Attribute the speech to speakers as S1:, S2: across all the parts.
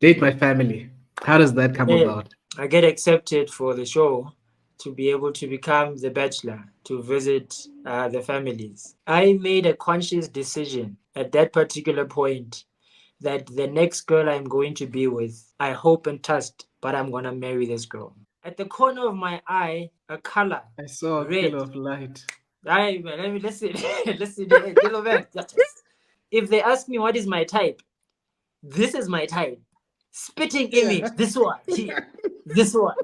S1: Date my family. How does that come
S2: Yeah,
S1: about?
S2: I get accepted for the show to be able to become the bachelor to visit the families. I made a conscious decision at that particular point that the next girl I'm going to be with, I hope and trust, but I'm gonna marry this girl. At the corner of my eye, a color,
S1: I saw a
S2: red.
S1: pillar of light.
S2: I man, let me listen, listen, yellow man. If they ask me what is my type, this is my type. Spitting
S1: Yeah.
S2: image, this one here, this one.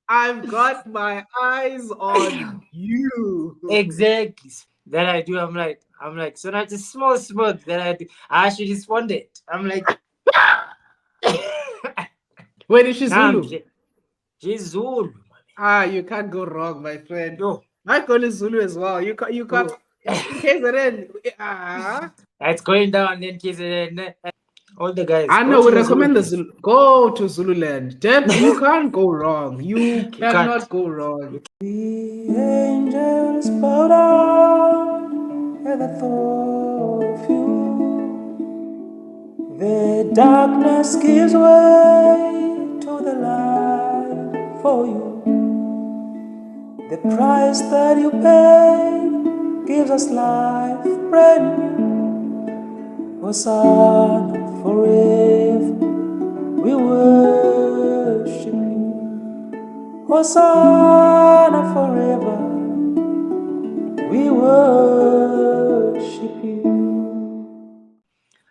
S1: I've got my eyes on you.
S2: Exactly. That I do. I'm like, so not just small smoke that I do. I actually responded. I'm like,
S1: Wait, is she
S2: nah,
S1: Zulu?
S2: she's Zulu.
S1: Ah, you can't go wrong, my friend.
S2: Yo,
S1: My girl is Zulu as well. You can't.
S2: bro.
S1: In case of then, ah.
S2: It's going down then kids and then all the guys
S1: I
S2: go
S1: know
S2: to
S1: we
S2: the Zulu
S1: recommend the
S2: place.
S1: Zulu. Go to Zululand. Deb, you can't go wrong. You
S2: You can't.
S1: cannot go wrong.
S2: You
S3: The angels bow down at the thought of you. The darkness gives way to the light for you. The price that you pay gives us life brand new. Hosanna forever, we worship you. Hosanna forever, we worship you.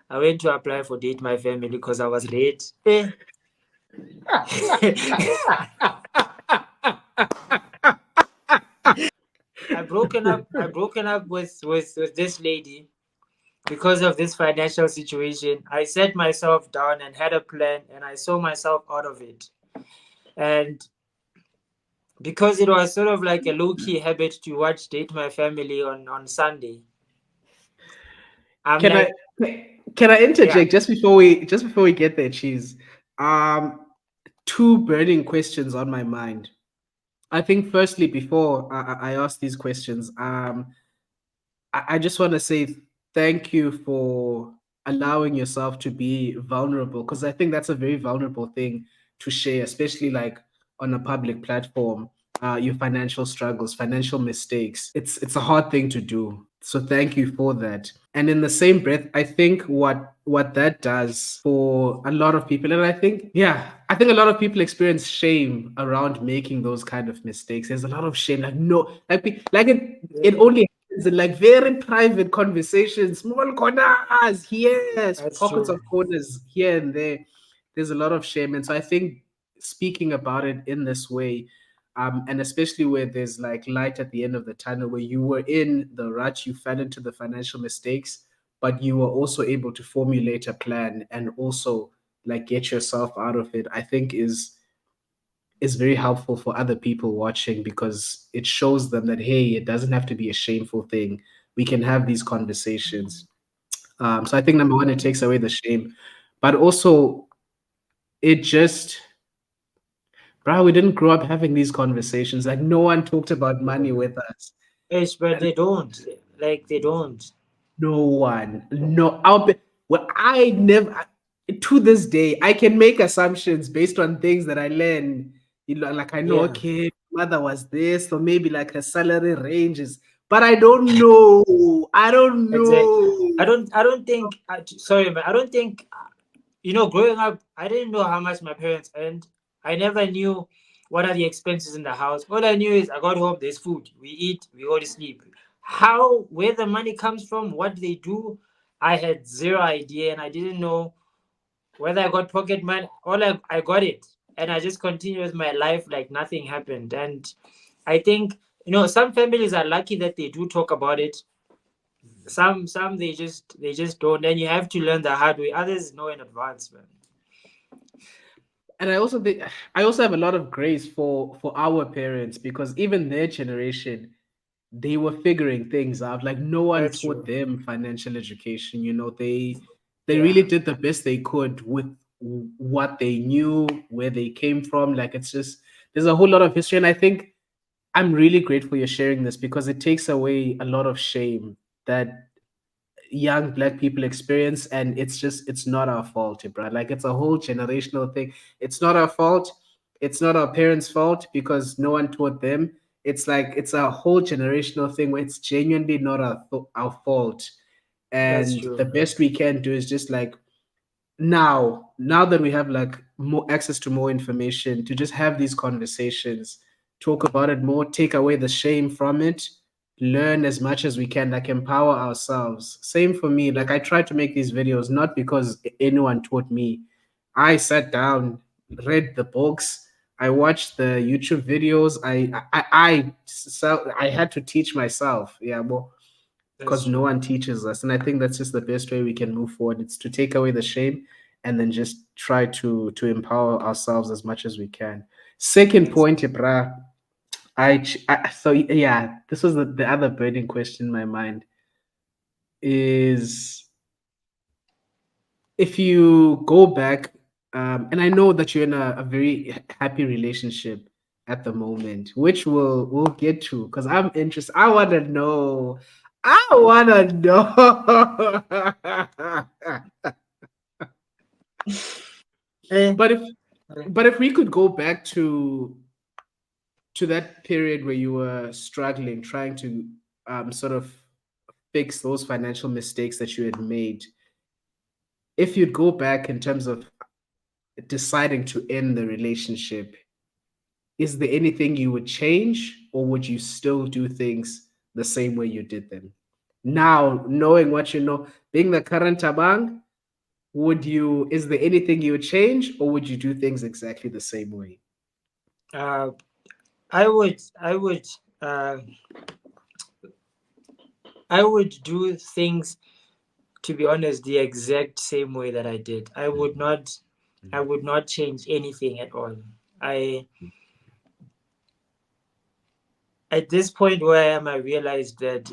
S2: I went to apply for date my family because I was late. I broken up with this lady because of this financial situation. I set myself down and had a plan and I saw myself out of it. And because it was sort of like a low key habit to watch Date My Family on Sunday, I'm
S1: Can I
S2: like,
S1: can I
S2: yeah,
S1: interject just before we get there, cheese? Um, two burning questions on my mind. I think firstly, before I ask these questions, I just want to say thank you for allowing yourself to be vulnerable because I think that's a very vulnerable thing to share, especially like on a public platform. Your financial struggles, financial mistakes. It's a hard thing to do. So thank you for that. And in the same breath, I think what that does for a lot of people, and I think a lot of people experience shame around making those kind of mistakes. There's a lot of shame, like no, like it
S2: yeah,
S1: only in like very private conversations, small corners, yes,
S2: that's
S1: pockets
S2: true.
S1: of corners here and there. There's a lot of shame. And so I think speaking about it in this way, and especially where there's like light at the end of the tunnel, where you were in the rut, you fell into the financial mistakes, but you were also able to formulate a plan and also like get yourself out of it, I think is very helpful for other people watching because it shows them that hey, it doesn't have to be a shameful thing. We can have these conversations. So I think number one, it takes away the shame, but also it just, bro, we didn't grow up having these conversations. Like no one talked about money with us.
S2: Yes, but they don't. Like, they don't.
S1: No one. No, well, I never. To this day, I can make assumptions based on things that I learn. You know, like I know,
S2: Yeah.
S1: okay, mother was this, or maybe like her salary ranges, but I don't know. I don't
S2: Exactly.
S1: know.
S2: I don't think. Sorry, man. I don't think. Growing up, I didn't know how much my parents earned. I never knew what are the expenses in the house. All I knew is I got home, there's food. We eat, we go to sleep. Where the money comes from, what they do, I had zero idea, and I didn't know whether I got pocket money. I got it, and I just continued with my life like nothing happened. And I think some families are lucky that they do talk about it. Some they just don't, and you have to learn the hard way. Others know in advance, man.
S1: And I also have a lot of grace for our parents because even their generation, they were figuring things out. Like no one
S2: That's
S1: taught
S2: true.
S1: them financial education. They
S2: Yeah,
S1: really did the best they could with what they knew, where they came from. Like it's just there's a whole lot of history, and I think I'm really grateful you're sharing this because it takes away a lot of shame that young black people experience, and it's not our fault, bro. Like it's a whole generational thing. It's not our fault. It's not our parents' fault because no one taught them. It's like it's a whole generational thing where it's genuinely not our fault.
S2: That's
S1: And the
S2: true.
S1: best we can do is just like now that we have like more access to more information, to just have these conversations, talk about it more, take away the shame from it, learn as much as we can, like empower ourselves. Same for me.
S2: Yeah.
S1: Like I try to make these videos not because anyone taught me. I sat down, read the books, I watched the YouTube videos. I had to teach myself. Yeah, well,
S2: That's
S1: because no
S2: true.
S1: one teaches us. And I think that's just the best way we can move forward. It's to take away the shame and then just try to empower ourselves as much as we can. Second
S2: That's
S1: point, Ibra, so yeah, this was the other burning question in my mind is if you go back, and I know that you're in a very happy relationship at the moment, which we'll get to because I'm interested. I want to know. I want to know.
S2: Eh,
S1: but if
S2: eh,
S1: but if we could go back to that period where you were struggling, trying to sort of fix those financial mistakes that you had made, if you'd go back in terms of deciding to end the relationship, is there anything you would change or would you still do things the same way you did them? Now, knowing what you know, being the current Tabang, is there anything you would change or would you do things exactly the same way?
S2: uh, I would I would do things, to be honest, the exact same way that I did. I would not change anything at all. I At this point where I am, I realized that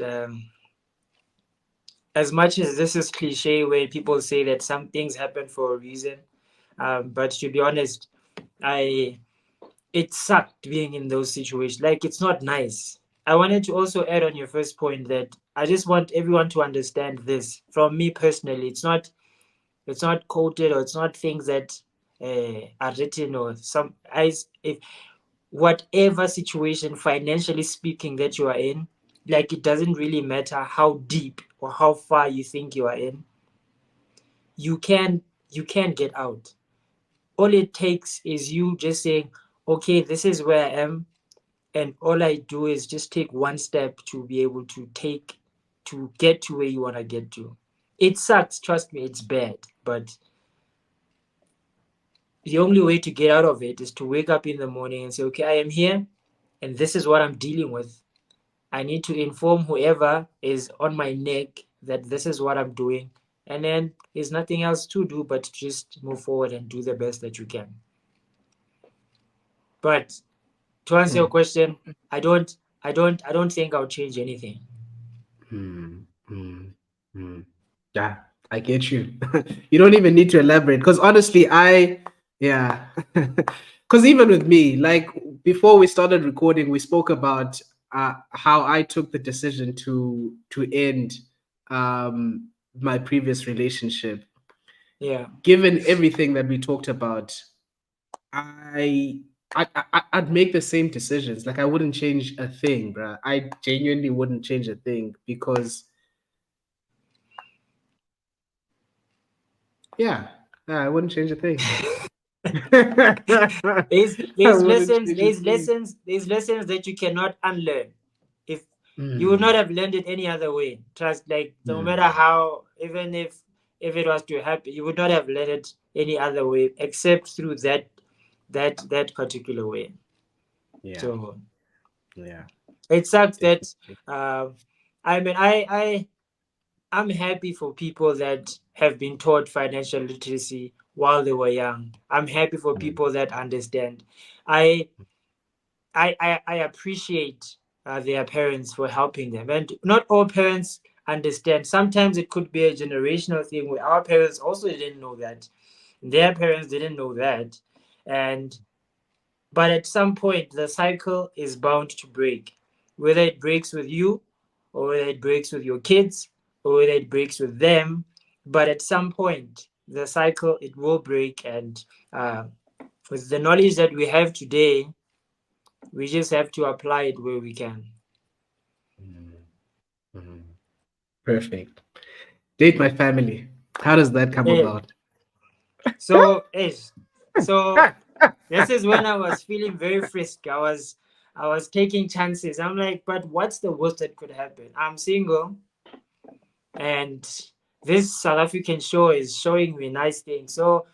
S2: as much as this is cliche, where people say that some things happen for a reason, but to be honest, I it sucked being in those situations. Like it's not nice. I wanted to also add on your first point that I just want everyone to understand this. From me personally, it's not quoted or it's not things that are written or some. If whatever situation, financially speaking, that you are in, like it doesn't really matter how deep or how far you think you are in, you can get out. All it takes is you just saying, okay, this is where I am, and all I do is just take one step to be able to get to where you want to get to. It sucks, trust me, it's bad, but the only way to get out of it is to wake up in the morning and say, okay, I am here and this is what I'm dealing with. I need to inform whoever is on my neck that this is what I'm doing. And then there's nothing else to do but just move forward and do the best that you can. But to answer your
S1: Hmm.
S2: question, I don't think I'll change anything.
S1: Hmm. Hmm. Hmm. Yeah, I get you. You don't even need to elaborate because honestly, yeah, because even with me, like before we started recording, we spoke about how I took the decision to end my previous relationship.
S2: Yeah.
S1: Given everything that we talked about, I. I'd make the same decisions. Like I wouldn't change a thing, bruh. I genuinely wouldn't change a thing because yeah, I wouldn't change a thing. I wouldn't change a thing.
S2: There's lessons that you cannot unlearn. If you would not
S1: Mm,
S2: have learned it any other way. Trust, like no matter
S1: mm,
S2: how, even if it was to happen, you would not have learned it any other way except through that particular way.
S1: yeah,
S2: So
S1: yeah,
S2: it sucks that
S1: definitely.
S2: um I mean I'm happy for people that have been taught financial literacy while they were young. I'm happy for
S1: Mm,
S2: people that understand. I I appreciate their parents for helping them, and not all parents understand. Sometimes it could be a generational thing where our parents also didn't know that, their parents didn't know that, and but at some point the cycle is bound to break, whether it breaks with you or whether it breaks with your kids or whether it breaks with them. But at some point, the cycle, it will break. And with the knowledge that we have today, we just have to apply it where we can.
S1: Mhm. Perfect. Date my family. How does that come
S2: Yeah.
S1: about?
S2: So, so this is when I was feeling very frisk. I was taking chances. I'm like, but what's the worst that could happen? I'm single, and this South African show is showing me nice things. So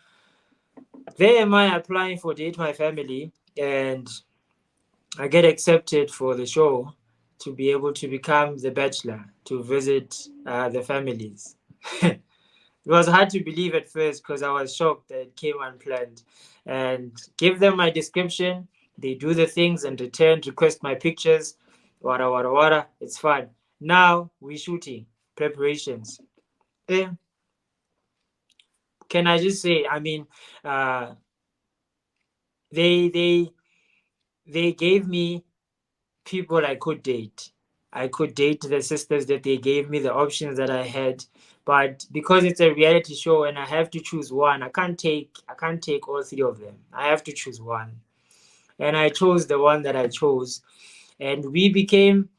S2: there am I applying for Date My Family, and I get accepted for the show to be able to become the bachelor to visit the families. It was hard to believe at first because I was shocked that it came unplanned. And give them my description, they do the things and return, request my pictures, wada wada wada. It's fine. Now we shooting preparations. Eh, can I just say? I mean, uh, they they they gave me people I could date. I could date the sisters that they gave me, the options that I had. But because it's a reality show and I have to choose one, I can't take all three of them. I have to choose one. And I chose the one that I chose. And we became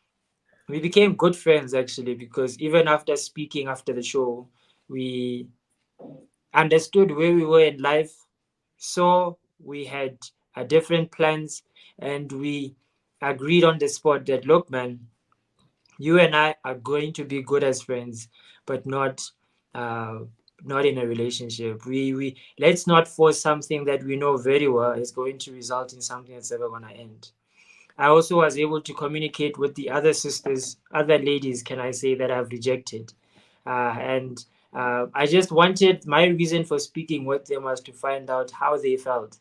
S2: good friends actually, because even after speaking after the show, we understood where we were in life. So we had different plans, and we agreed on the spot that, look, man, you and I are going to be good as friends, but uh, not in a relationship. We let's not force something that we know very well is going to result in something that's ever gonna end. I also was able to communicate with the other sisters, other ladies, can I say, that I've rejected, and I just wanted, my reason for speaking with them was to find out how they felt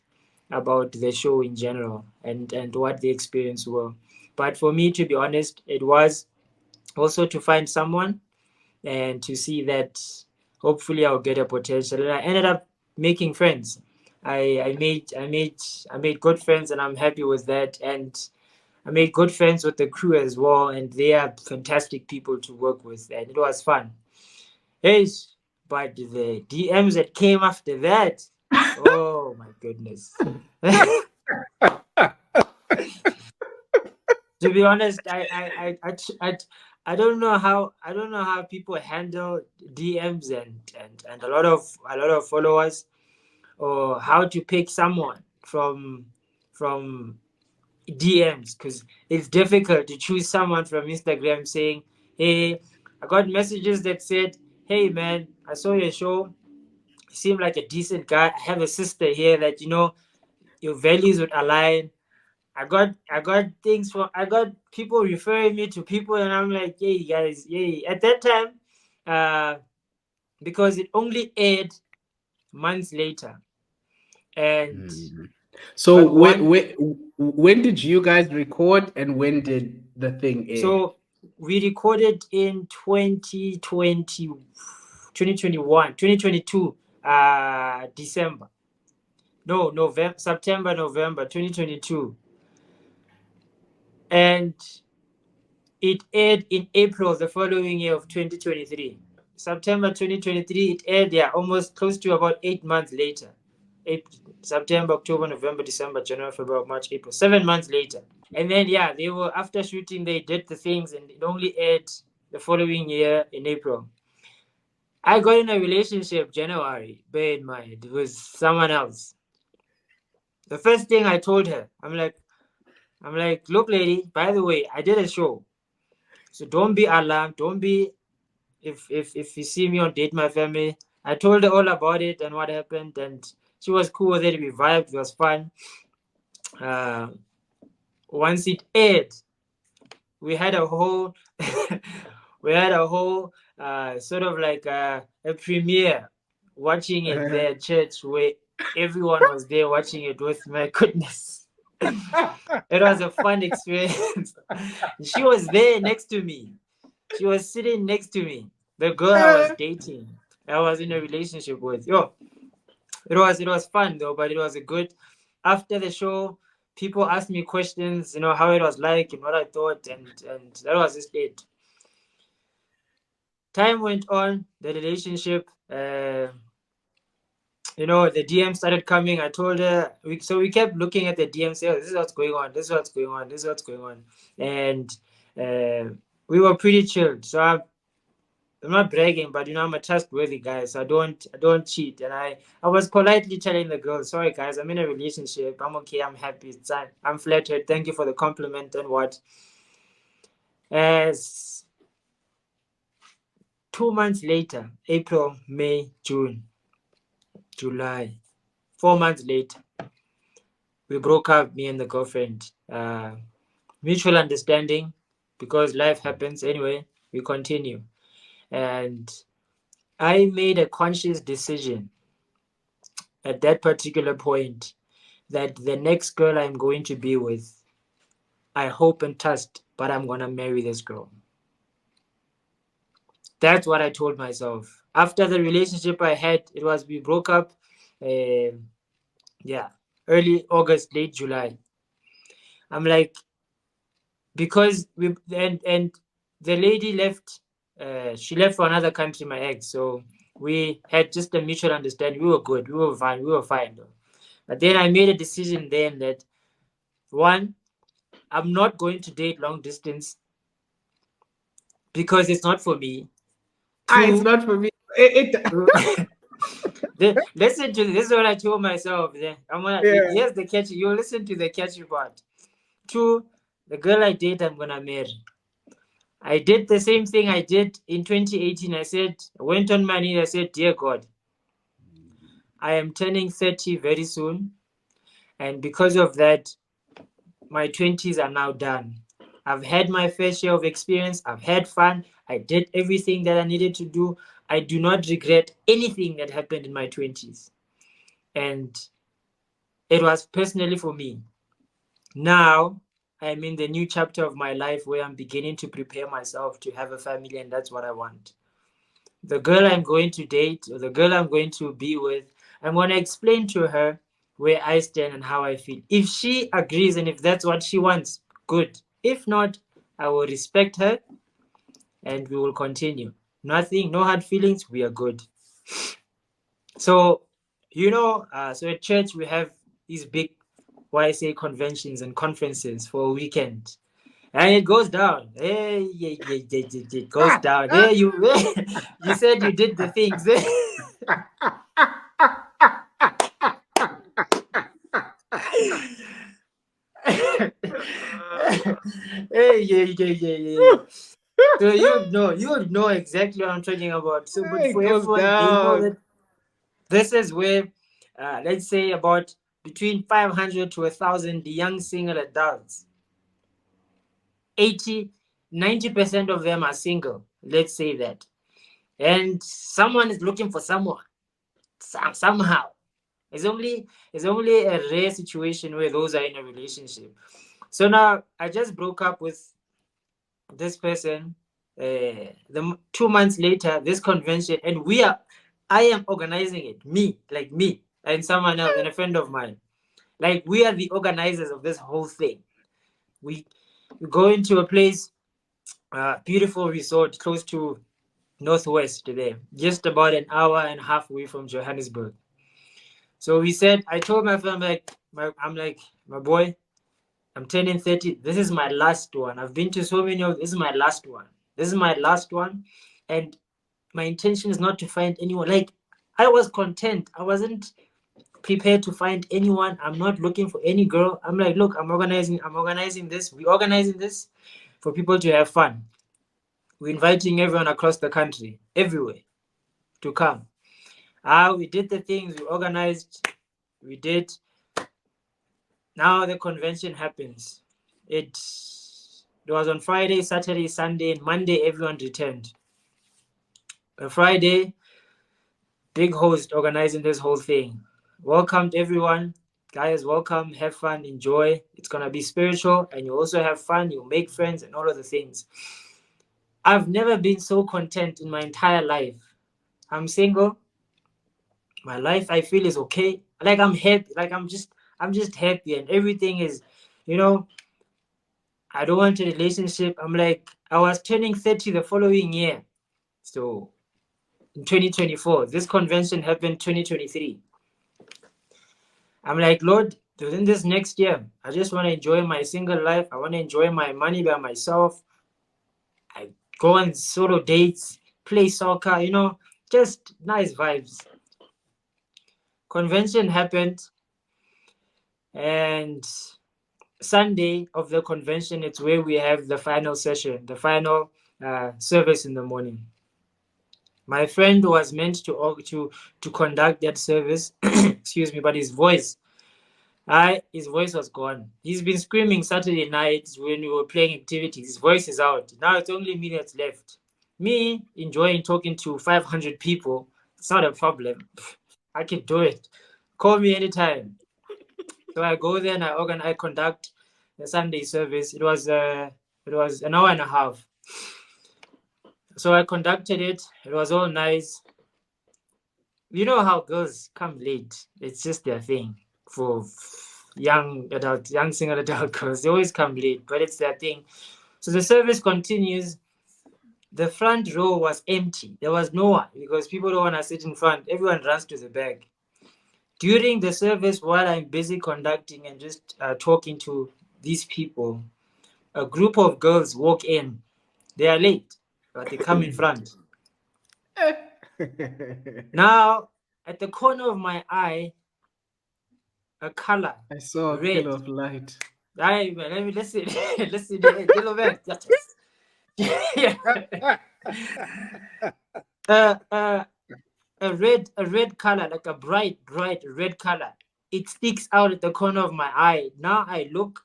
S2: about the show in general, and what the experience were. But for me, to be honest, it was also to find someone and to see that hopefully I'll get a potential. And I ended up making friends. I made good friends, and I'm happy with that. And I made good friends with the crew as well, and they are fantastic people to work with, and it was fun. Hey, but the DMs that came after that, oh my goodness. To be honest, I don't know how, people handle DMs and a lot of followers, or how to pick someone from DMs, because it's difficult to choose someone from Instagram saying, "Hey, I got messages that said, hey man, I saw your show. You seem like a decent guy. I have a sister here that your values would align. I got things from I got people referring me to people, and I'm like, yay guys, yay." At that time, uh, because it only aired months later, and
S1: Mm. So
S2: but one
S1: when did you guys record and when did the thing air?
S2: so we recorded in 2020, 2021, 2022, December. No, November, September, November 2022, and it aired in April the following year of 2023. September 2023, it aired, yeah, almost close to about 8 months later. September, October, November, December, January, February, March, April. 7 months later. And then, yeah, they were, after shooting, they did the things, and it only aired the following year in April. I got in a relationship January, bear in mind, it was someone else. The first thing I told her, I'm like, look, lady, by the way, I did a show. So don't be alarmed. Don't be, if you see me on Date My Family. I told her all about it and what happened, and she was cool with it. We vibed. It was fun. Uh, Once it aired, we had a whole, we had a whole sort of like a premiere, watching it there at church, where everyone was there watching it with. My goodness, it was a fun experience. She was there next to me. She was sitting next to me. The girl I was dating, I was in a relationship with. Yo, it was fun though, but it was a good. After the show, people asked me questions, how it was like and what I thought, and that was just it. Time went on, the relationship, the DM started coming. I told her, so we kept looking at the DM, say, oh, this is what's going on, this is what's going on, this is what's going on. And we were pretty chilled. So I'm not bragging, but I'm a trustworthy guy, so I don't cheat. And I was politely telling the girl, sorry guys, I'm in a relationship. I'm okay, I'm happy, I'm flattered. Thank you for the compliment and what. As 2 months later, April, May, June, July, 4 months later, we broke up, me and the girlfriend. Mutual understanding, because life happens anyway. We continue, and I made a conscious decision at that particular point that the next girl I'm going to be with, I hope and trust, but I'm gonna marry this girl. That's what I told myself. After the relationship I had, we broke up, uh, yeah, early August, late July. I'm like, because and the lady left. She left for another country, my ex. So we had just a mutual understanding. We were good. We were fine. We were fine. Though. But then I made a decision then that, one, I'm not going to date long distance because it's not for me.
S1: It's
S2: Two,
S1: not for me.
S2: listen to this is what I told myself. Then
S1: Yeah.
S2: here's the catchy. You listen to the catchy part. Two, the girl I date, I'm gonna marry. I did the same thing I did in 2018. I went on my knees. I said, dear God, I am turning 30 very soon. And because of that, my 20s are now done. I've had my fair share of experience. I've had fun. I did everything that I needed to do. I do not regret anything that happened in my 20s. And it was personally for me. Now, I'm in the new chapter of my life where I'm beginning to prepare myself to have a family, and that's what I want. The girl I'm going to date or the girl I'm going to be with, I'm going to explain to her where I stand and how I feel. If she agrees and if that's what she wants, good. If not, I will respect her and we will continue. Nothing, no hard feelings, we are good. So, so at church we have these big YSA conventions and conferences for a weekend. And it goes down. Hey, yeah, yeah, yeah, yeah, it goes down. Hey, you said you did the things. Hey, yeah, yeah, yeah, yeah. So you know exactly what I'm talking about. So, but
S1: It
S2: for
S1: goes
S2: everyone, they know
S1: down.
S2: that this is where, let's say, about between 500 to 1,000 young single adults, 80, 90% of them are single. Let's say that. And someone is looking for someone somehow. It's only a rare situation where those are in a relationship. So now I just broke up with this person. The 2 months later, this convention, and I am organizing it. Me, and someone else, and a friend of mine. Like we are the organizers of this whole thing. We, we go into a place, beautiful resort close to Northwest there, just about an hour and a half away from Johannesburg. So we said, I told my friend, my boy, I'm turning 30. This is my last one. I've been to so many of this is my last one. This is my last one. And my intention is not to find anyone. Like I was content. I wasn't prepared to find anyone. I'm not looking for any girl. I'm like, look, I'm organizing this. We're organizing this for people to have fun. We're inviting everyone across the country, everywhere, to come. We did the things, we organized, we did. Now the convention happens. It was on Friday, Saturday, Sunday, and Monday. Everyone returned. On Friday, big host organizing this whole thing. Welcomed everyone. Guys, welcome. Have fun. Enjoy. It's gonna be spiritual, and you also have fun. You make friends and all of the things. I've never been so content in my entire life. I'm single. My life, I feel, is okay. Like I'm happy. Like I'm just happy, and everything is, you know. I don't want a relationship. I'm like, I was turning 30 the following year. So in 2024, this convention happened 2023. I'm like, Lord, within this next year, I just want to enjoy my single life. I want to enjoy my money by myself. I go on solo dates, play soccer, just nice vibes. Convention happened, and Sunday of the convention, it's where we have the final session, the final service in the morning. My friend was meant to conduct that service, excuse me, but his voice was gone. He's been screaming Saturday night when we were playing activities. His voice is out. Now it's only minutes left. Me enjoying talking to 500 people, it's not a problem. I can do it. Call me anytime. So I go there and I conduct the Sunday service. It was an hour and a half. So I conducted it. It was all nice. You know how girls come late. It's just their thing for young single adult girls. They always come late, but it's their thing. So the service continues. The front row was empty. There was no one because people don't want to sit in front. Everyone runs to the back. During the service, while I'm busy conducting and just talking to these people, a group of girls walk in. They are late, but they come in front. Now, at the corner of my eye, a color.
S1: I saw a
S2: red.
S1: pillar of light.
S2: Let's see. Let's see the yellow man. A red color, like a bright red color. It sticks out at the corner of my eye. Now I look,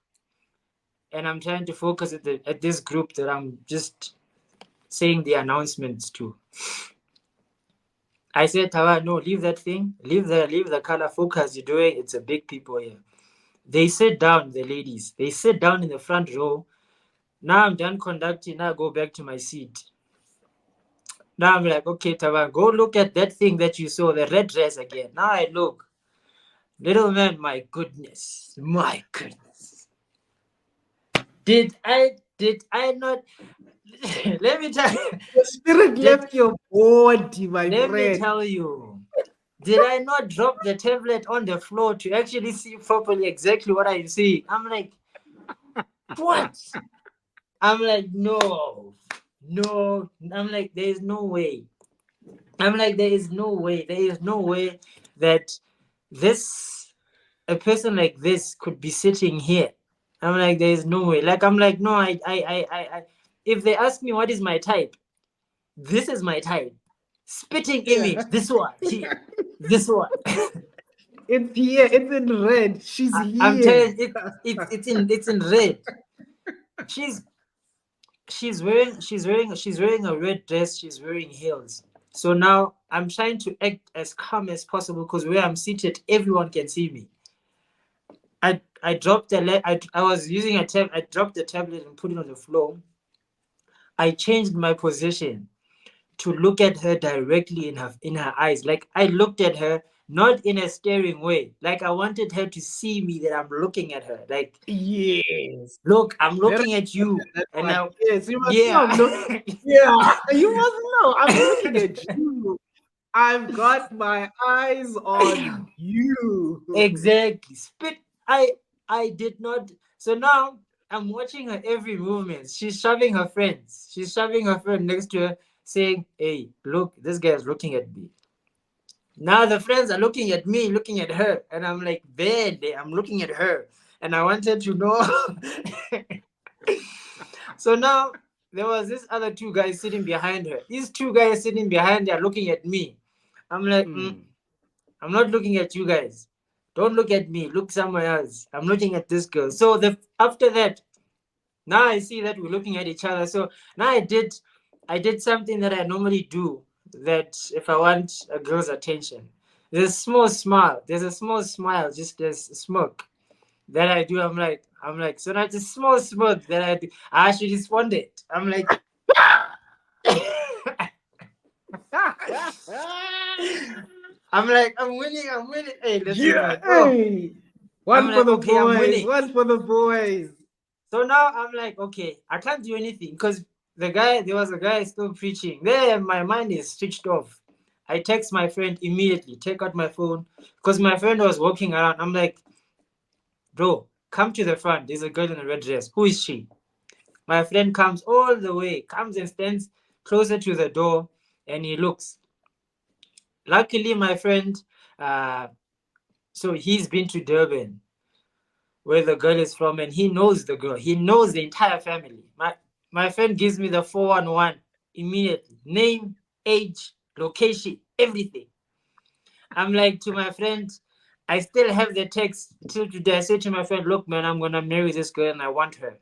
S2: and I'm trying to focus at this group that I'm just saying the announcements to. I said, Tawa, no, leave that thing. Leave the color focus you're doing. It's a big people here. They sit down, the ladies. They sit down in the front row. Now I'm done conducting. Now I go back to my seat. Now I'm like, okay, Tawa, go look at that thing that you saw, the red dress again. Now I look. Little man, my goodness. My goodness. Did I not? Let me tell you.
S1: The spirit left your body, my
S2: Let me
S1: friend.
S2: tell you. Did I not drop the tablet on the floor to actually see properly exactly what I'm seeing? I'm like, what? I'm like, no. I'm like, there is no way. I'm like, there is no way. There is no way that a person like this could be sitting here. I'm like, there is no way. Like, I'm like, no, I if they ask me what is my type, this is my type. Spitting image, this one, here, this one.
S1: It's here. It's in red. She's
S2: I'm
S1: here.
S2: telling you, it's in red. She's wearing a red dress. She's wearing heels. So now I'm trying to act as calm as possible because where I'm seated, everyone can see me. I dropped I was using a tab. I dropped the tablet and put it on the floor. I changed my position to look at her directly in her eyes. Like I looked at her not in a staring way. Like I wanted her to see me that I'm looking at her. Like,
S1: Yes.
S2: look, I'm
S1: There
S2: looking at you.
S1: that
S2: And
S1: one.
S2: now,
S1: Yes, you must know.
S2: yeah.
S1: I'm looking. Yeah, you must know. I'm looking at you. I've got my eyes on you.
S2: Exactly. Spit. I did not. So now I'm watching her every movement. She's shoving her friends. She's shoving her friend next to her, saying, "Hey, look, this guy is looking at me." Now the friends are looking at me, looking at her, and I'm like, badly, I'm looking at her, and I wanted to know. So now there was this other two guys sitting behind her. These two guys sitting behind her looking at me. I'm like, I'm not looking at you guys. Don't look at me. Look somewhere else. I'm looking at this girl. So after that, now I see that we're looking at each other. So now I did something that I normally do. That if I want a girl's attention, there's a small smile. There's a small smile. Just there's a smirk that I do. I'm like. So that's a small smirk that I do. I actually responded. I'm like. I'm like, I'm winning. Hey, let's see my
S1: Hey, one
S2: I'm
S1: for
S2: like,
S1: the
S2: okay, I'm
S1: boys.
S2: winning.
S1: One for the boys.
S2: So now I'm like, okay, I can't do anything because there was a guy still preaching. There, my mind is switched off. I text my friend immediately, take out my phone, because my friend was walking around. I'm like, bro, come to the front. There's a girl in a red dress. Who is she? My friend comes all the way, comes and stands closer to the door, and he looks. Luckily, my friend, uh, so he's been to Durban, where the girl is from, and he knows the girl. He knows the entire family. My friend gives me the 411 immediately. Name, age, location, everything. I'm like to my friend, I still have the text till today. I said to my friend, look, man, I'm gonna marry this girl and I want her.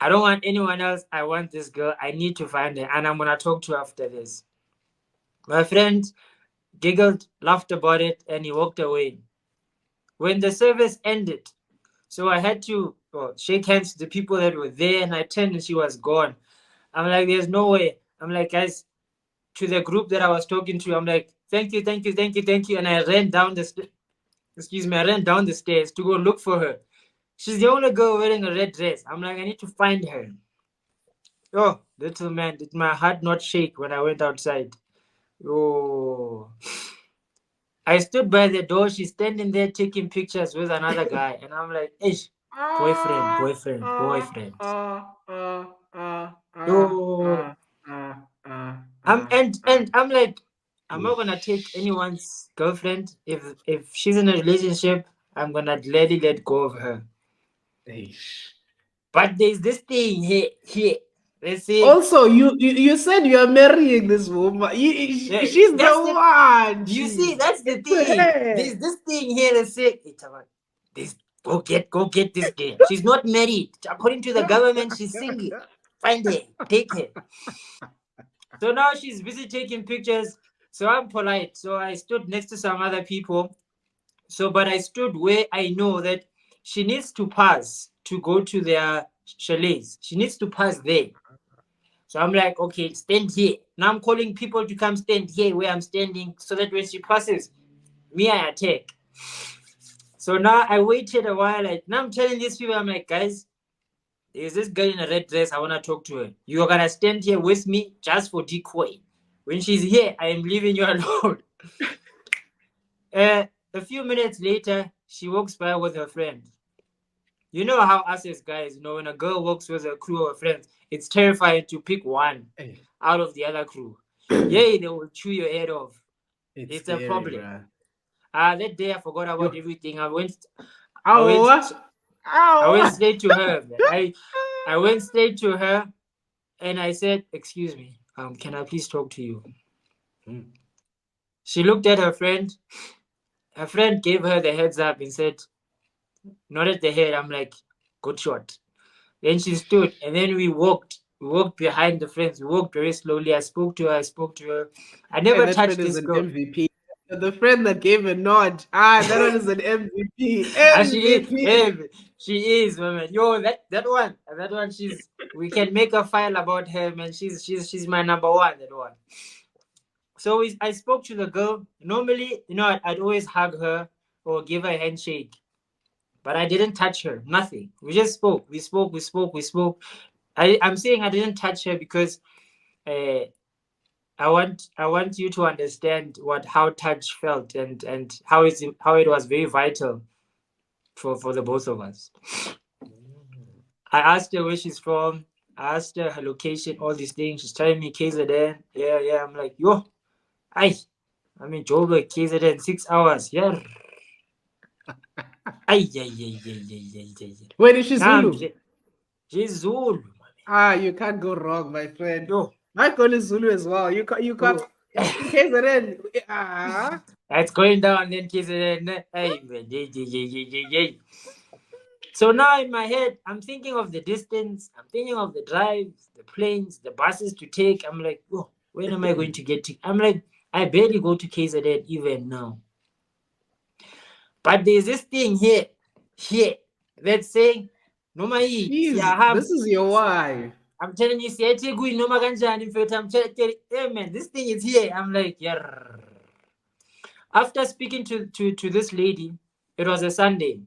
S2: I don't want anyone else. I want this girl. I need to find her, and I'm gonna talk to her after this. My friend giggled, laughed about it, and he walked away. When the service ended, so I had to shake hands to the people that were there, and I turned and she was gone. I'm like, there's no way. I'm like, guys, to the group that I was talking to, I'm like, thank you, thank you, thank you, thank you. And I ran down the I ran down the stairs to go look for her. She's the only girl wearing a red dress. I'm like, I need to find her. Oh, little man, did my heart not shake when I went outside? Oh, I stood by the door. She's standing there taking pictures with another guy, and I'm like, "Ish, boyfriend, boyfriend, boyfriend." Oh, and I'm like, I'm not gonna take anyone's girlfriend. If she's in a relationship, I'm gonna gladly let go of her. But there's this thing here. Let's see.
S1: Also, you said you are marrying this woman.
S2: Yeah,
S1: She's the
S2: that's the.
S1: one.
S2: You see,
S1: Jeez.
S2: that's the
S1: It's
S2: thing.
S1: her.
S2: There's this thing here that say, "Hey, Thabang, this go get this girl. She's not married. According to the government, she's single. Find her, take her." So now she's busy taking pictures. So I'm polite. So I stood next to some other people. So, but I stood where I know that she needs to pass to go to their chalets. She needs to pass there. So I'm like, okay, stand here. Now I'm calling people to come stand here where I'm standing so that when she passes, me, I attack. So now I waited a while. Now I'm telling these people, I'm like, guys, there's this girl in a red dress. I want to talk to her. You are going to stand here with me just for decoy. When she's here, I am leaving you alone. A few minutes later, she walks by with her friend. You know how us as guys, when a girl walks with a crew of friends, it's terrifying to pick one out of the other crew. Yay, they will chew your head off. It's a
S1: scary,
S2: problem.
S1: bruh.
S2: That day I forgot about everything. I went
S1: Ow.
S2: straight to her. I went straight to her and I said, "Excuse me, can I please talk to you?" She looked at her friend. Her friend gave her the heads up and said, nodded the head. I'm like, "Good shot." Then she stood and then we walked. We walked behind the friends. We walked very slowly. I spoke to her. I spoke to her. I
S1: Hey,
S2: never
S1: that friend
S2: touched
S1: is
S2: this
S1: an
S2: girl.
S1: MVP. The friend that gave a nod. That one is an MVP.
S2: She is.
S1: MVP.
S2: She is, man. Yo, that one. She's. We can make a file about her, man. She's my number one. That one. So I spoke to the girl. Normally, I'd always hug her or give her a handshake, but I didn't touch her. Nothing. We just spoke. We spoke. We spoke. We spoke. I'm saying I didn't touch her because uh, I want you to understand how touch felt and how it was very vital for the both of us. I asked her where she's from. I asked her location, all these things. She's telling me KZN. Yeah, yeah. I'm like, yo, I'm in Joburg, KZN, 6 hours. Yeah. Yeah.
S1: Wait, is she Zulu?
S2: She's Zulu.
S1: You can't go wrong, my friend.
S2: Yo.
S1: My girl is Zulu as well. You can't. In case of then,
S2: It's going down then KZN. Hey, man. Yeah. So now in my head, I'm thinking of the distance. I'm thinking of the drive, the planes, the buses to take. I'm like, oh, when am I going to get to? I'm like, I barely go to KZN even now. But there's this thing here, that's saying,
S1: jeez, this is your wife.
S2: I'm telling you, I'm telling hey man, this thing is here. I'm like, yeah. After speaking to this lady, it was a Sunday.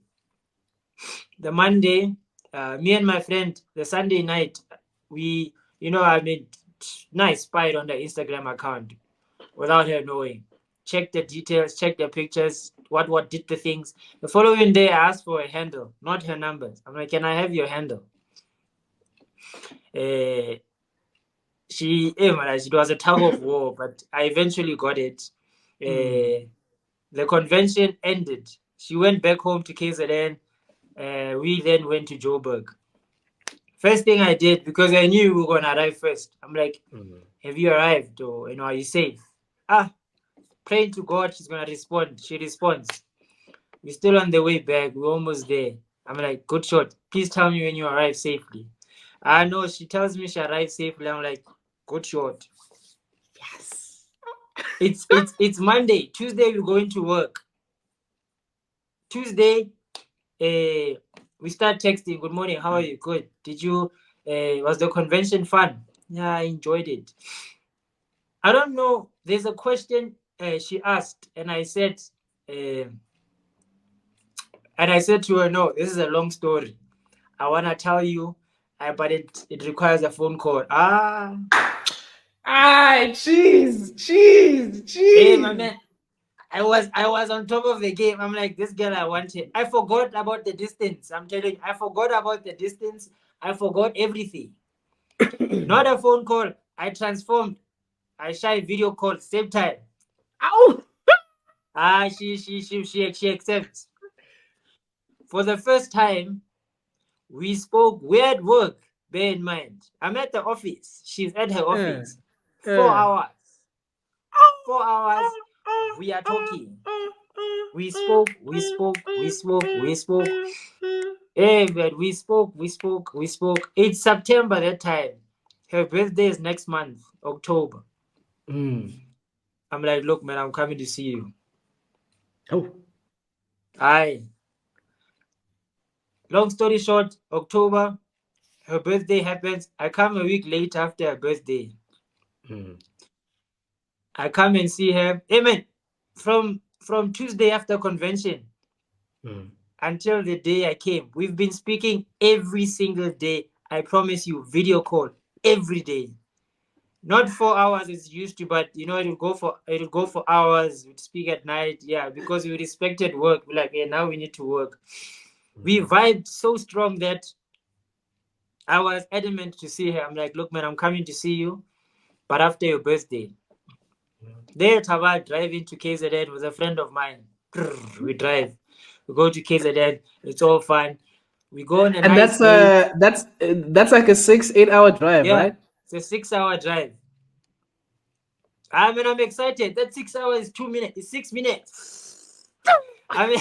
S2: The Monday, me and my friend, the Sunday night, we, I made nice spied on the Instagram account without her knowing. Check the details, check the pictures, what did the things. The following day, I asked for a handle, not her numbers. I'm like, can I have your handle? It was a tug of war, but I eventually got it. The convention ended. She went back home to KZN. We then went to Joburg. First thing I did, because I knew we were gonna arrive first. I'm like, have you arrived, or are you safe? Praying to God, she's gonna respond. She responds. We're still on the way back. We're almost there. I'm like, good shot. Please tell me when you arrive safely. I know she tells me she arrived safely. I'm like, good shot.
S1: Yes.
S2: It's Monday. Tuesday we're going to work. Tuesday, we start texting. Good morning. How are you? Good. Did you? Was the convention fun? Yeah, I enjoyed it. I don't know. There's a question she asked, and I said, to her, no, this is a long story. I wanna tell you, but it requires a phone call.
S1: Jeez,
S2: Hey, my man. I was on top of the game. I'm like, this girl I wanted. I forgot about the distance. I'm telling you, I forgot about the distance. I forgot everything. Not a phone call. I transformed. I shy video call same time.
S1: Ow!
S2: She accepts. For the first time, we spoke. We're at work. Bear in mind, I'm at the office. She's at her office. 4 hours. 4 hours. We are talking. We spoke. Hey, but we spoke. It's September that time. Her birthday is next month, October. I'm like, look, man, I'm coming to see you.
S1: Oh.
S2: Aye. Long story short, October, her birthday happens. I come a week late after her birthday. I come and see her. Hey, man, from Tuesday after convention until the day I came, we've been speaking every single day. I promise you, video call every day. Not 4 hours as it used to, but it'll go for hours. We'd speak at night, yeah, because we respected work. We're like, yeah, now we need to work. We vibed so strong that I was adamant to see her. I'm like, look, man, I'm coming to see you, but after your birthday. There, Thabang driving to KZN with a friend of mine. We drive. We go to KZN. It's all fun. We go on a
S1: And
S2: nice day.
S1: that's like a 6-8 hour drive,
S2: Yeah,
S1: right?
S2: it's a 6 hour drive. I mean, I'm excited. That 6 hours is 2 minutes. It's 6 minutes. I mean,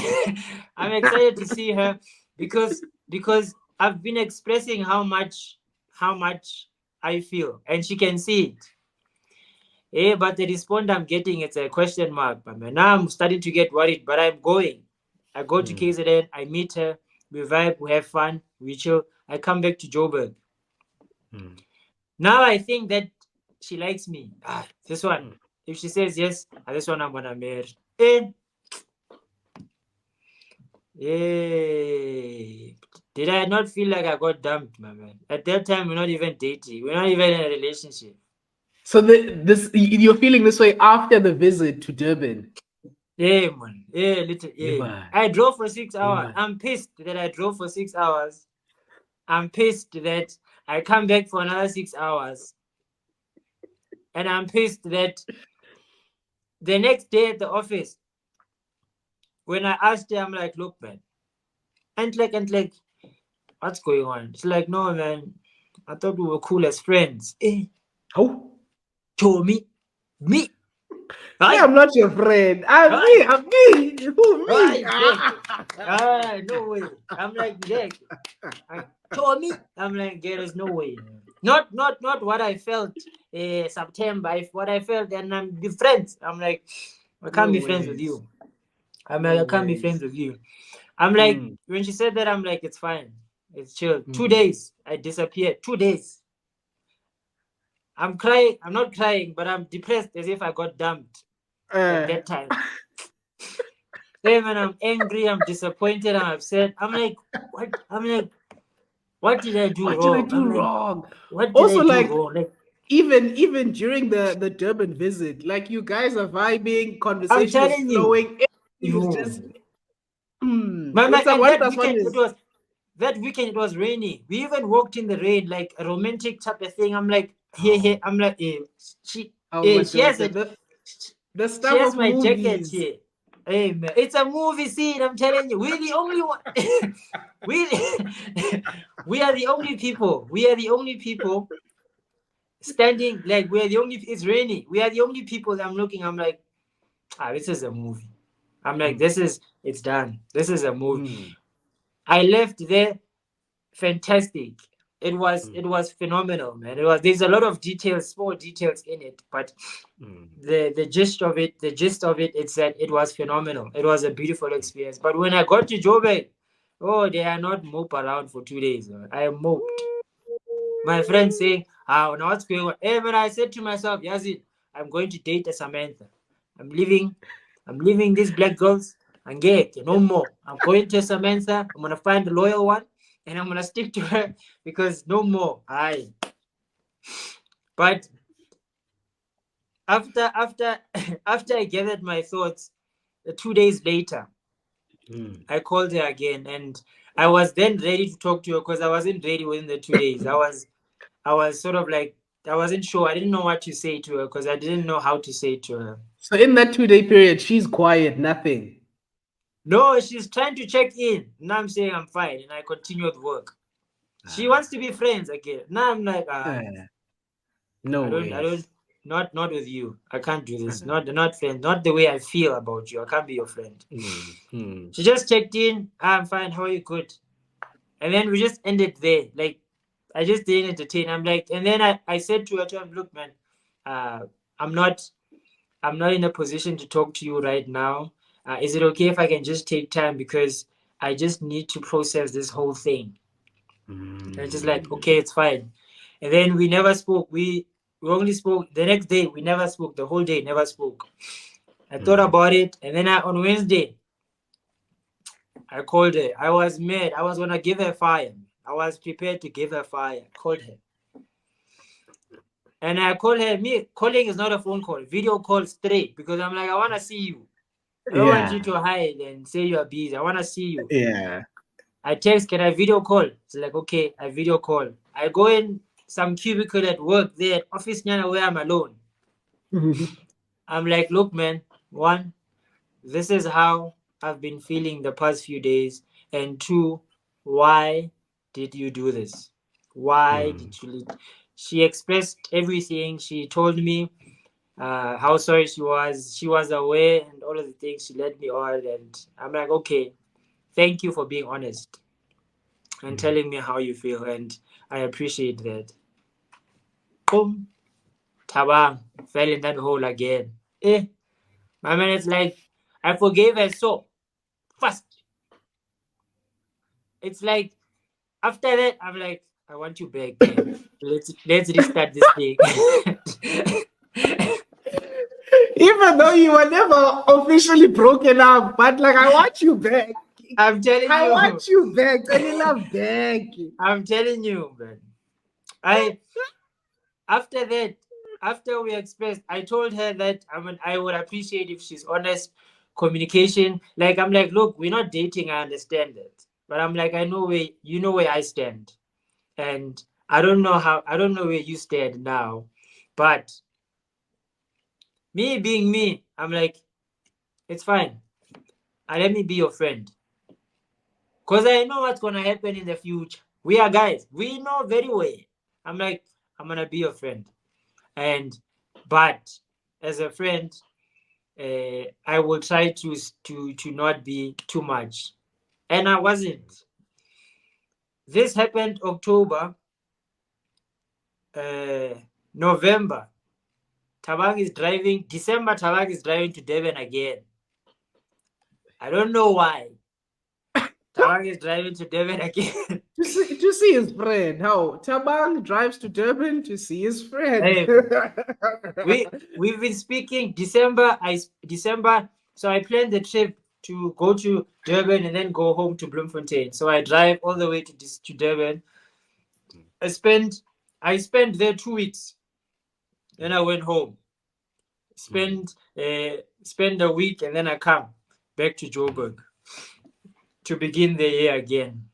S2: I'm excited to see her because I've been expressing how much I feel, and she can see it. Yeah, but the response I'm getting, it's a question mark. But man, now I'm starting to get worried. But I'm going. I go to KZN. I meet her. We vibe. We have fun. We chill. I come back to Joburg. Now I think that she likes me. This one. If she says yes, this one I'm gonna marry. Yeah. Did I not feel like I got dumped, my man? At that time, we're not even dating. We're not even in a relationship.
S1: So you're feeling this way after the visit to Durban.
S2: Yeah, man. Yeah, little.
S1: Yeah,
S2: Yeah.
S1: man.
S2: I drove for 6
S1: Yeah,
S2: hours.
S1: man.
S2: I'm pissed that I drove for 6 hours. I'm pissed that I come back for another 6 hours. And I'm pissed that the next day at the office, when I asked her, I'm like, look, man, and like, what's going on? She's like, no, man, I thought we were cool as friends.
S1: Oh.
S2: To me.
S1: Me, I'm not your friend. I'm me. Who me?
S2: No way. I'm like, Jack. To me. I'm like, there's no way. Not what I felt September. What I felt, and I'm be friends. I'm like, I can't
S1: No
S2: be friends with
S1: ways.
S2: you. I'm like,
S1: No
S2: I can't be
S1: ways.
S2: friends with you. I'm like, when she said that, I'm like, it's fine. It's chill. 2 days, I disappeared. 2 days. I'm crying. I'm not crying, but I'm depressed as if I got dumped at that time. Then when I'm angry, I'm disappointed, I'm upset. I'm like, what? I'm like, What did I do
S1: What did I
S2: wrong?
S1: do
S2: I'm like,
S1: wrong?
S2: what did
S1: Also,
S2: I do
S1: like,
S2: wrong? Like,
S1: even during the Durban visit, like you guys are vibing,
S2: I'm
S1: conversation is
S2: telling you,
S1: flowing, everything is just
S2: you,
S1: it's a
S2: and
S1: one
S2: that
S1: plus one
S2: weekend it
S1: is
S2: was rainy. We even walked in the rain, like a romantic type of thing. I'm like, hey,
S1: oh,
S2: I'm like, she,
S1: oh my
S2: she has
S1: daughter,
S2: it.
S1: the
S2: She
S1: stuff
S2: has
S1: of
S2: my jacket
S1: movies.
S2: here. Hey man, it's a movie scene. I'm telling you, we're the only one. we we are the only people. We are the only people standing. Like we're the only. It's raining. We are the only people that I'm looking. I'm like, this is a movie. I'm like,
S1: Mm,
S2: it's done. This is a movie.
S1: mm,
S2: I left there fantastic. It
S1: mm,
S2: was phenomenal, man. There's a lot of details, small details in it, but
S1: mm,
S2: the gist of it, it's that it was phenomenal. It was a beautiful experience. But when I got to Joburg, oh, they are not mope around for 2 days. Man. I moped. My friend saying, now what's going on? Hey, man, I said to myself, Yazid, I'm going to date a Samantha. I'm leaving. I'm leaving these black girls and get no more. I'm going to Samantha. I'm gonna find a loyal one, and I'm gonna stick to her because no more. Aye. But after after I gathered my thoughts, 2 days later,
S1: mm.
S2: I called her again, and I was then ready to talk to her because I wasn't ready within the 2 days. I was sort of like I wasn't sure. I didn't know what to say to her because I didn't know how to say it to her.
S1: So in that 2 day period, she's quiet, nothing.
S2: No, she's trying to check in. Now I'm saying I'm fine, and I continue with work. She
S1: Ah,
S2: wants to be friends again. Now I'm like,
S1: no
S2: I
S1: way.
S2: don't, not with you. I can't do this. Not friend. Not the way I feel about you. I can't be your friend.
S1: Mm, mm,
S2: She just checked in. I'm fine. How are you? Good. And then we just ended there. Like I just didn't entertain. I'm like, and then I said to her, look, man, uh, I'm not I'm not in a position to talk to you right now. Is it okay if I can just take time because I just need to process this whole thing? And it's just like,
S1: mm,
S2: okay, it's fine. And then we never spoke. We only spoke the next day. We never spoke the whole day. Never spoke. I thought
S1: mm,
S2: about it, and then on Wednesday I called her. I was mad. I was gonna give her fire. I was prepared to give her fire. Called her. And I called her. Me calling is not a phone call. Video call straight because I'm like, I wanna see you. I don't want you
S1: yeah,
S2: to hide and say you are busy. I wanna see you.
S1: yeah.
S2: I text, can I video call? It's like, okay, I video call. I go in some cubicle at work there at office now where I'm alone. I'm like, look, man, one, this is how I've been feeling the past few days. And two, why did you do this? Why
S1: Mm,
S2: did you leave? She expressed everything. She told me how sorry she was. She was aware and all of the things. She let me on. And I'm like, okay, thank you for being honest and
S1: mm.
S2: telling me how you feel. And I appreciate that. Boom, Thabang fell in that hole again. My man, it's like I forgave her so fast. It's like after that, I'm like, I want you back, man. Let's restart this thing.
S1: Even though you were never officially broken up, but like I want you back.
S2: I'm telling
S1: I
S2: you,
S1: want you back. I love back.
S2: I'm telling you, man. I after that, after we expressed, I told her that I would appreciate if she's honest, communication. Like I'm like, look, we're not dating. I understand that, but I'm like, I know where you know where I stand, and I don't know where you stand now, but me being me, I'm like, it's fine. Let me be your friend, cause I know what's gonna happen in the future. We are guys. We know very well. I'm like, I'm gonna be your friend, and but as a friend, I will try to not be too much. And I wasn't. This happened October, uh, November. Thabang is driving. December, Thabang is driving to Devon again. I don't know why. Thabang is driving to Devon again.
S1: To see his friend. How Tabang drives to Durban to see his friend.
S2: Hey, we've been speaking December. December. So I planned the trip to go to Durban and then go home to Bloemfontein. So I drive all the way to Durban. I spent there 2 weeks. Then I went home. Spend a week, and then I come back to Joburg to begin the year again.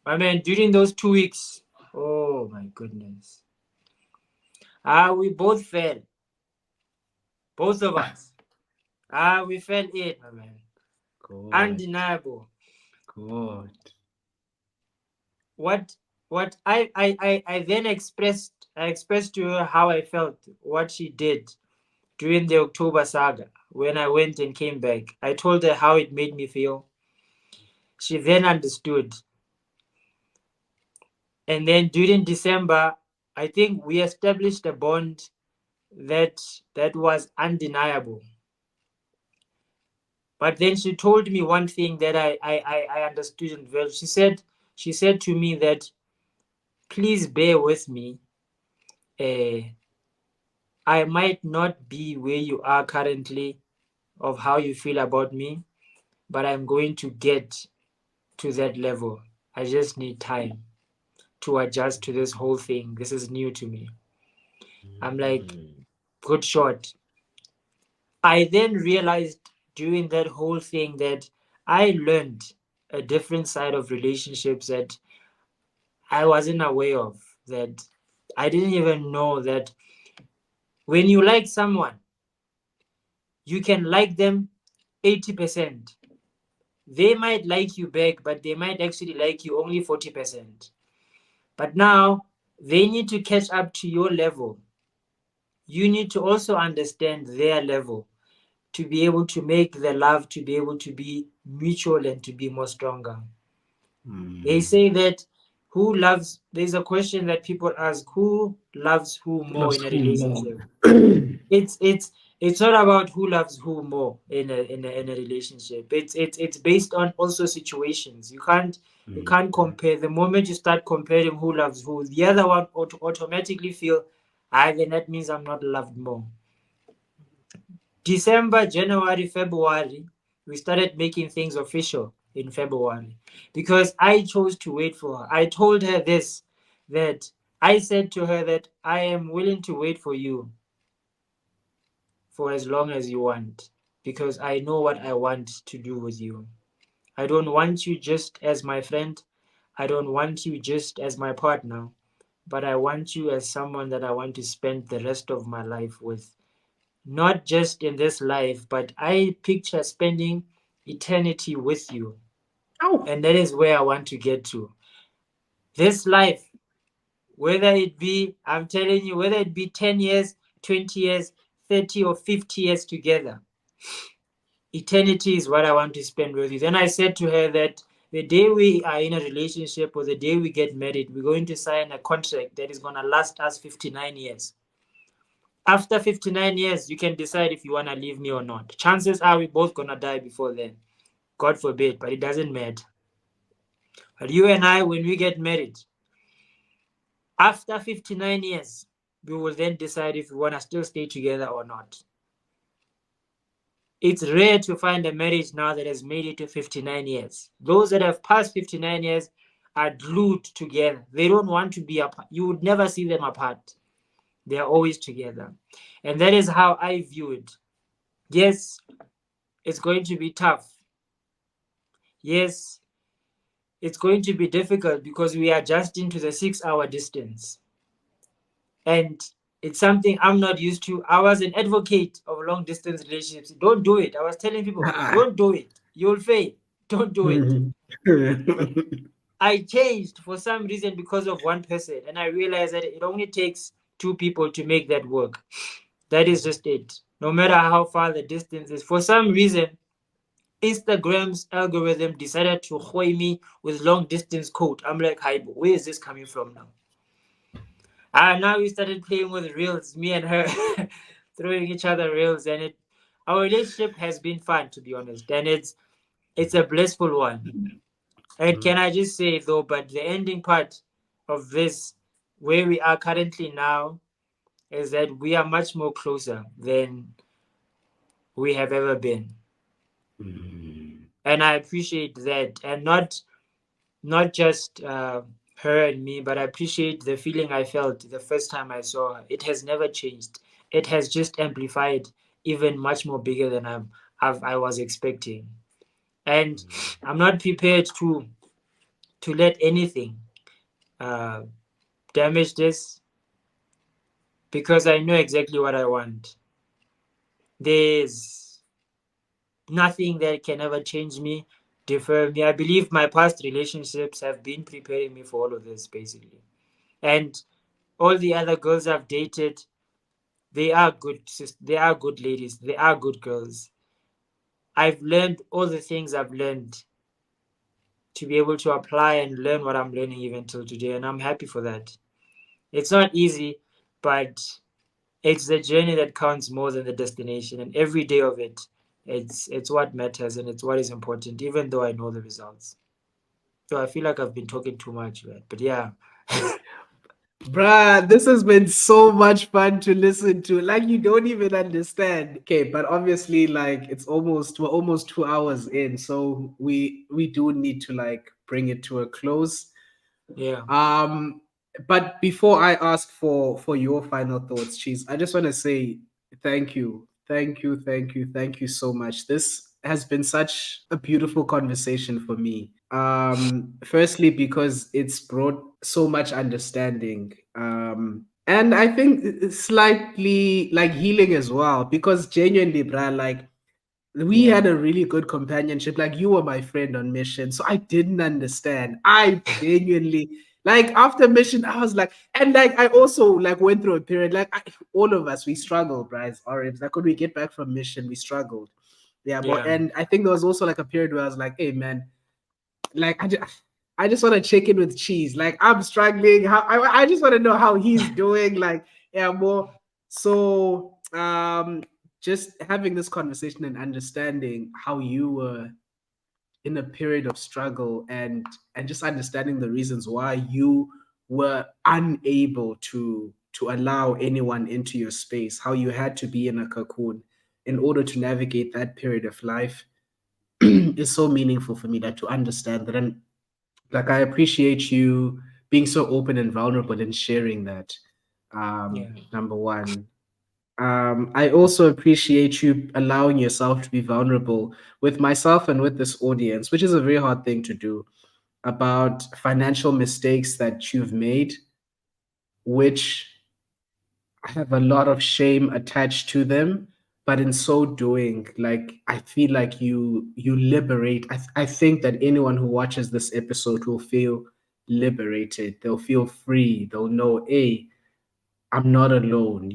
S2: I mean, during those 2 weeks, oh my goodness. We both fell. Both of us. We fell in, my man.
S1: God,
S2: Undeniable.
S1: God.
S2: What what I then expressed to her how I felt, what she did during the October saga when I went and came back. I told her how it made me feel. She then understood. And then during December, I think we established a bond that was undeniable. But then she told me one thing that I understood well. She said to me that please bear with me. Uh, I might not be where you are currently of how you feel about me, but I'm going to get to that level. I just need time to adjust to this whole thing. This is new to me. I'm like, good shot. I then realized during that whole thing that I learned a different side of relationships that I wasn't aware of. That I didn't even know that when you like someone, you can like them 80%. They might like you back, but they might actually like you only 40%. But now they need to catch up to your level. You need to also understand their level to be able to make the love to be able to be mutual and to be more stronger. They say that there's a question that people ask, who loves who more
S1: Loves
S2: in a
S1: who more?
S2: relationship? It's not about who loves who more in a relationship. It's based on also situations. You can't compare. The moment you start comparing who loves who, the other one automatically feel, then that means I'm not loved more. December, January, February, we started making things official in February because I chose to wait for her. I told her this, that I said to her that I am willing to wait for you for as long as you want because I know what I want to do with you. I don't want you just as my friend. I don't want you just as my partner, but I want you as someone that I want to spend the rest of my life with. Not just in this life, but I picture spending eternity with you.
S1: Oh,
S2: And that is where I want to get to. This life, whether it be, I'm telling you, whether it be 10 years, 20 years, 30 or 50 years together, eternity is what I want to spend with you. Then I said to her that the day we are in a relationship or the day we get married, we're going to sign a contract that is going to last us 59 years. After 59 years, you can decide if you want to leave me or not. Chances are we both going to die before then. God forbid, but it doesn't matter. But you and I, when we get married, after 59 years, we will then decide if we want to still stay together or not. It's rare to find a marriage now that has made it to 59 years. Those that have passed 59 years are glued together. They don't want to be apart. You would never see them apart. They are always together. And that is how I view it. Yes, it's going to be tough. Yes, it's going to be difficult because we are just into the 6 hour distance. And it's something I'm not used to. I was an advocate of long distance relationships. Don't do it. I was telling people,
S1: ah.
S2: don't do it. You'll fail. Don't do it. But I changed for some reason because of one person. And I realized that it only takes two people to make that work. That is just it. No matter how far the distance is. For some reason, Instagram's algorithm decided to hoy me with long distance code. I'm like, hi, where is this coming from now? And now we started playing with reels, me and her, throwing each other reels, and our relationship has been fun, to be honest, and it's a blissful one. And can I just say though, but the ending part of this, where we are currently now, is that we are much more closer than we have ever been, and I appreciate that, and not just her and me, but I appreciate the feeling I felt the first time I saw her. It has never changed. It has just amplified, even much more bigger than I was expecting. And I'm not prepared to let anything uh, damage this, because I know exactly what I want. There's nothing that can ever change me, defer me. I believe my past relationships have been preparing me for all of this, basically. And all the other girls I've dated, they are good. They are good ladies. They are good girls. I've learned all the things I've learned to be able to apply and learn what I'm learning even till today, and I'm happy for that. It's not easy, but it's the journey that counts more than the destination, and every day of it, it's what matters and it's what is important, even though I know the results. So I feel like I've been talking too much, man. But yeah,
S1: Bruh, this has been so much fun to listen to. Like you don't even understand. Okay, but obviously, like we're almost 2 hours in, so we do need to like bring it to a close.
S2: yeah,
S1: Um, but before I ask for your final thoughts, Cheese, I just want to say thank you, thank you, thank you, thank you so much. This has been such a beautiful conversation for me. Firstly, because it's brought so much understanding. And I think it's slightly like healing as well, because genuinely, bruh, like we
S2: yeah,
S1: had a really good companionship. Like you were my friend on mission, so I didn't understand. I genuinely like after mission, I was like, and like I also like went through a period. All of us, we struggled, right? As RMs. Like when we get back from mission, we struggled. Yeah, but
S2: yeah,
S1: and I think there was also like a period where I was like, hey man, like I just want to check in with Cheese. Like I'm struggling. I just want to know how he's doing. Like yeah, more so just having this conversation and understanding how you were in a period of struggle and just understanding the reasons why you were unable to allow anyone into your space, how you had to be in a cocoon in order to navigate that period of life is so meaningful for me, that to understand that. And like I appreciate you being so open and vulnerable and sharing that.
S2: yeah,
S1: Number one. I also appreciate you allowing yourself to be vulnerable with myself and with this audience, which is a very hard thing to do, about financial mistakes that you've made, which have a lot of shame attached to them. But in so doing, like I feel like you liberate. I think that anyone who watches this episode will feel liberated. They'll feel free. They'll know, hey, I'm not alone.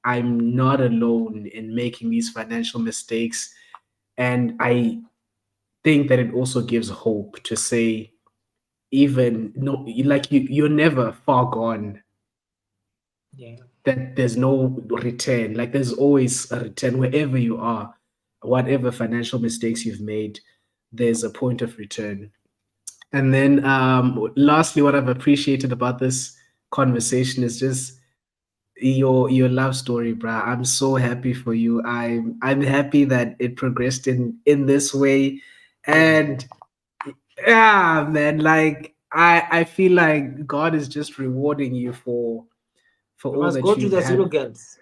S1: I'm not alone in making these financial mistakes. And I think that it also gives hope to say, even no, like you're never far gone,
S2: yeah,
S1: that there's no return. Like there's always a return wherever you are, whatever financial mistakes you've made, there's a point of return. And then lastly, what I've appreciated about this conversation is just your love story, bruh. I'm so happy for you. I'm happy that it progressed in this way.
S2: yeah.
S1: And yeah, man, like I feel like God is just rewarding you for
S2: You
S1: all
S2: must
S1: that
S2: go to
S1: you've
S2: the Zulu
S1: had.
S2: girls.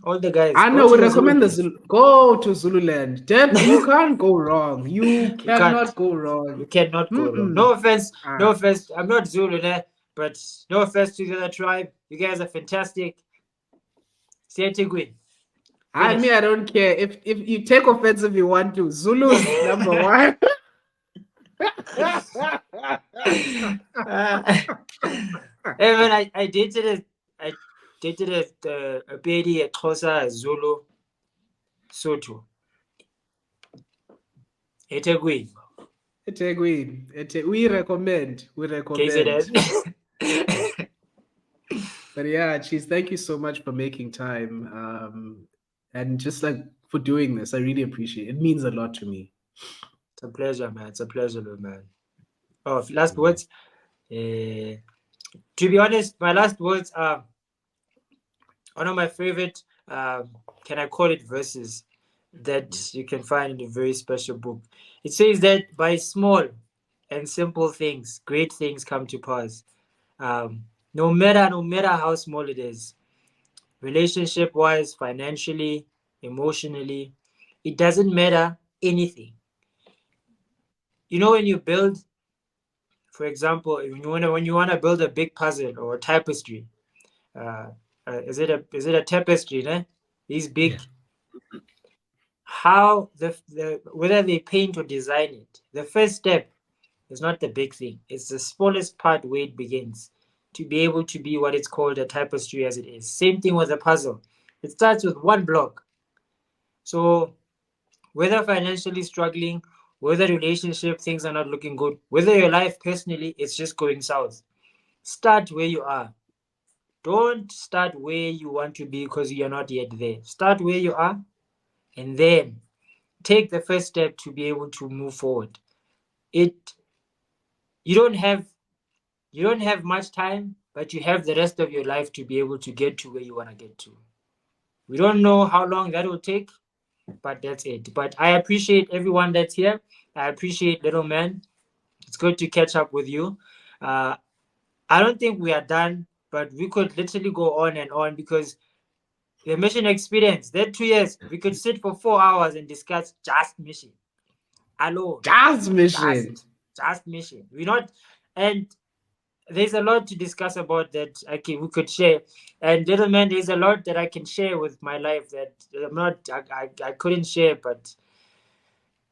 S2: All the guys,
S1: I
S2: go
S1: know
S2: to
S1: we
S2: the Zulu
S1: recommend the
S2: girls.
S1: Zulu. Go to Zululand. You can't go wrong. You
S2: You can't.
S1: cannot go
S2: You
S1: wrong.
S2: cannot go wrong.
S1: Mm-mm.
S2: No offense. No
S1: Ah,
S2: offense. I'm not Zulu, there, but no offense to the other tribe. You guys are fantastic. Setigwin.
S1: I mean,
S2: Finish.
S1: I don't care if you take offense if you want to. Zulu's number one.
S2: Hey man, I dated a Pedi, a Xhosa, a Zulu, Sotho. Etegwin.
S1: We recommend. We recommend.
S2: KZN.
S1: But yeah, Cheese, thank you so much for making time. And just like for doing this. I really appreciate it. It means a lot to me.
S2: It's a pleasure, man. It's a pleasure, man. Oh, last words. To be honest, my last words are one of my favorite, can I call it, verses that you can find in a very special book. It says that by small and simple things, great things come to pass. No matter how small it is, relationship wise, financially, emotionally, it doesn't matter anything. You know, when you build, for example, when you wanna build a big puzzle or a tapestry, uh, is it a tapestry, né? These
S1: Yeah.
S2: big, how the whether they paint or design it, the first step is not the big thing. It's the smallest part where it begins to be able to be what it's called a tapestry as it is. Same thing with a puzzle. It starts with one block. So whether financially struggling, whether relationship things are not looking good, whether your life personally it's just going south, start where you are. Don't start where you want to be because you're not yet there. Start where you are and then take the first step to be able to move forward. It you don't have you don't have much time, but you have the rest of your life to be able to get to where you want to get to. We don't know how long that will take, but that's it. But I appreciate everyone that's here. I appreciate Little Man. It's good to catch up with you. Uh, I don't think we are done, but we could literally go on and on because the mission experience, that 2 years, we could sit for 4 hours and discuss just mission alone.
S1: Jazz mission.
S2: Just mission. We're not, and there's a lot to discuss about that we could share. And little man, there's a lot that I can share with my life that I couldn't share, but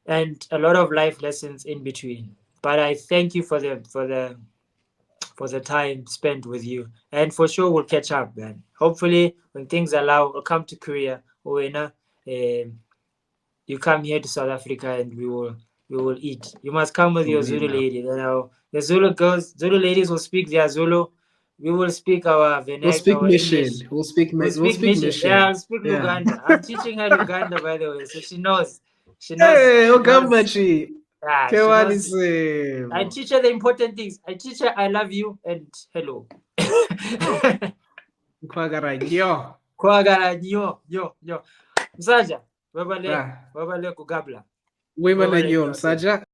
S2: and a lot of life lessons in between. But I thank you for the time spent with you. And for sure we'll catch up, man. Hopefully when things allow, I'll come to Korea or you come here to South Africa and we will eat. You must come with your
S1: Oh, you
S2: Zulu
S1: know.
S2: lady. The Zulu girls, Zulu ladies will speak their Zulu. We will speak our
S1: We'll speak
S2: our English.
S1: mission. We'll
S2: We'll speak
S1: speak
S2: mission. Yeah,
S1: mission.
S2: I'll speak
S1: Yeah.
S2: Luganda. I'm teaching her Luganda, by the way, so she knows. She knows.
S1: Hey,
S2: She knows.
S1: Ogamachi.
S2: Yeah, she
S1: Kewani
S2: knows. I
S1: same.
S2: teach her the important things. I teach her I love you and hello.
S1: Kwagara nyo.
S2: Kwagala nyo. Msaja,
S1: Ah,
S2: babale kugabla.
S1: wema na
S2: Babale
S1: nyo,
S2: nyote.
S1: msaja.